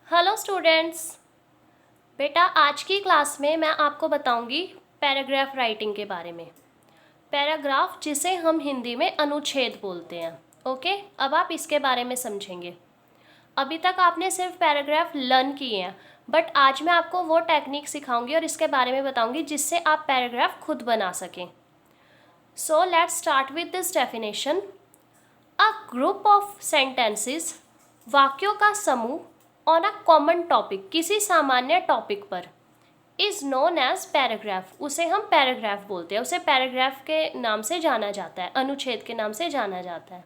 Hello students. बेटा आज की क्लास में मैं आपको बताऊंगी पैराग्राफ राइटिंग के बारे में। पैराग्राफ जिसे हम हिंदी में अनुच्छेद बोलते हैं। ओके, अब आप इसके बारे में समझेंगे। अभी तक आपने सिर्फ पैराग्राफ लर्न किए हैं, बट आज मैं आपको वो टेक्निक सिखाऊंगी और इसके बारे में बताऊंगी जिससे आप पैराग्राफ खुद बना सकें। So let's start with this definition. A group of sentences, वाक्यों का समूह ऑन अ कॉमन टॉपिक, किसी सामान्य टॉपिक पर, इज नोन एज पैराग्राफ, उसे हम पैराग्राफ बोलते हैं। उसे पैराग्राफ के नाम से जाना जाता है, अनुच्छेद के नाम से जाना जाता है।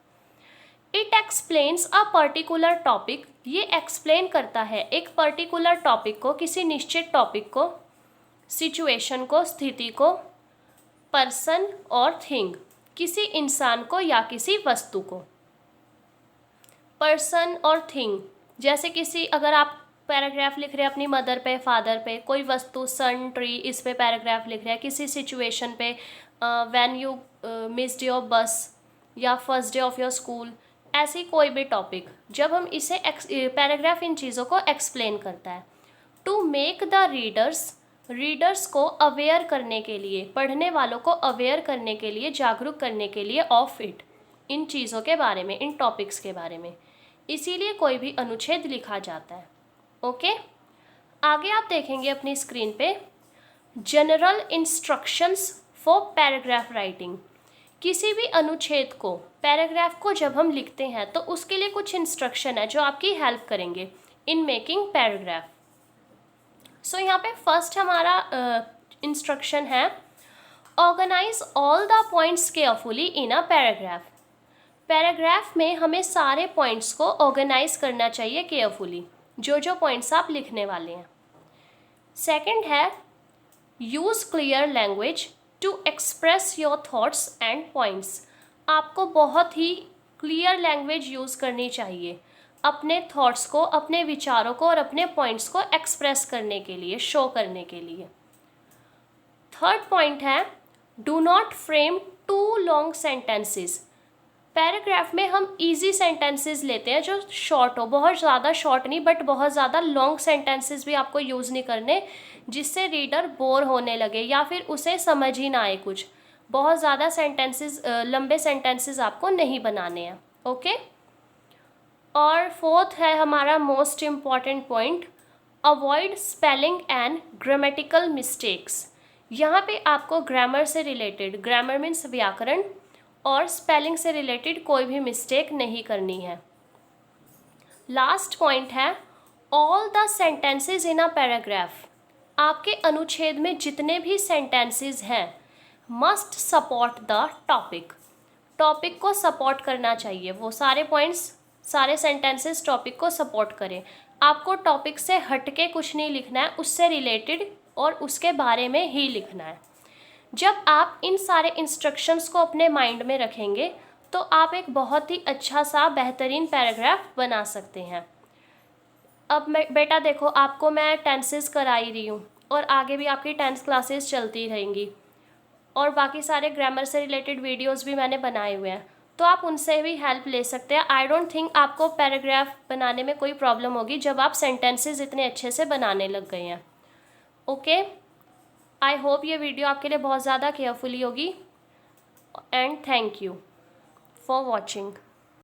It explains a particular topic, ये एक्सप्लेन करता है एक पर्टिकुलर टॉपिक को, किसी निश्चित टॉपिक को, सिचुएशन को, स्थिति को, पर्सन और थिंग, किसी इंसान को या किसी वस्तु को। पर्सन और थिंग, जैसे किसी, अगर आप पैराग्राफ लिख रहे हैं अपनी मदर पे, फादर पे, कोई वस्तु सन, ट्री, इस पे पैराग्राफ लिख रहे हैं, किसी सिचुएशन पे व्हेन यू मिस्ड योर बस या first day of your school, ऐसी कोई भी टॉपिक, जब हम इसे पैराग्राफ इन चीज़ों को एक्सप्लेन करता है। टू मेक द रीडर्स को अवेयर करने के लिए, पढ़ने वालों को अवेयर करने के लिए, जागरूक करने के लिए, ऑफ इट, इन चीज़ों के बारे में, इन टॉपिक्स के बारे में, इसीलिए कोई भी अनुच्छेद लिखा जाता है। ओके, आगे आप देखेंगे अपनी स्क्रीन पे general instructions for paragraph writing. किसी भी अनुच्छेद को, पैराग्राफ को जब हम लिखते हैं तो उसके लिए कुछ इंस्ट्रक्शन है जो आपकी हेल्प करेंगे इन मेकिंग पैराग्राफ। सो यहाँ पे फर्स्ट हमारा इंस्ट्रक्शन है, organise all the points carefully in a paragraph. Paragraph में हमें सारे पॉइंट्स को ऑर्गेनाइज करना चाहिए केयरफुली, जो जो पॉइंट्स आप लिखने वाले हैं। सेकंड है, use clear language to express your thoughts and points. आपको बहुत ही क्लियर लैंग्वेज यूज़ करनी चाहिए अपने थॉट्स को, अपने विचारों को और अपने पॉइंट्स को एक्सप्रेस करने के लिए, शो करने के लिए। थर्ड पॉइंट है, do not frame too long sentences. Paragraph में हम इजी सेंटेंसेस लेते हैं जो शॉर्ट हो, बहुत ज़्यादा शॉर्ट नहीं, बट बहुत ज़्यादा लॉन्ग सेंटेंसेस भी आपको यूज़ नहीं करने जिससे रीडर बोर होने लगे या फिर उसे समझ ही ना आए कुछ। बहुत ज़्यादा सेंटेंसेस, लंबे सेंटेंसेस आपको नहीं बनाने हैं। ओके, और फोर्थ है हमारा most important point, avoid spelling and grammatical mistakes. यहाँ पे आपको ग्रामर से रिलेटेड, ग्रामर मीन्स व्याकरण, और स्पेलिंग से रिलेटेड कोई भी मिस्टेक नहीं करनी है। लास्ट पॉइंट है, all the sentences in a paragraph. आपके अनुच्छेद में जितने भी सेंटेंसेस हैं must support the topic. Topic को सपोर्ट करना चाहिए, वो सारे पॉइंट्स, सारे सेंटेंसेस टॉपिक को सपोर्ट करें। आपको टॉपिक से हटके कुछ नहीं लिखना है, उससे रिलेटेड और उसके बारे में ही लिखना है। जब आप इन सारे इंस्ट्रक्शंस को अपने माइंड में रखेंगे तो आप एक बहुत ही अच्छा सा बेहतरीन पैराग्राफ बना सकते हैं। अब बेटा देखो, आपको मैं टेंसेस करा ही रही हूँ और आगे भी आपकी टेंस क्लासेस चलती रहेंगी और बाकी सारे ग्रामर से रिलेटेड वीडियोस भी मैंने बनाए हुए हैं, तो आप उनसे भी हेल्प ले सकते हैं। आई डोंट थिंक आपको पैराग्राफ बनाने में कोई प्रॉब्लम होगी जब आप सेंटेंसेस इतने अच्छे से बनाने लग गए हैं। ओके, आई होप ये वीडियो आपके लिए बहुत ज़्यादा केयरफुली होगी, and thank you for watching.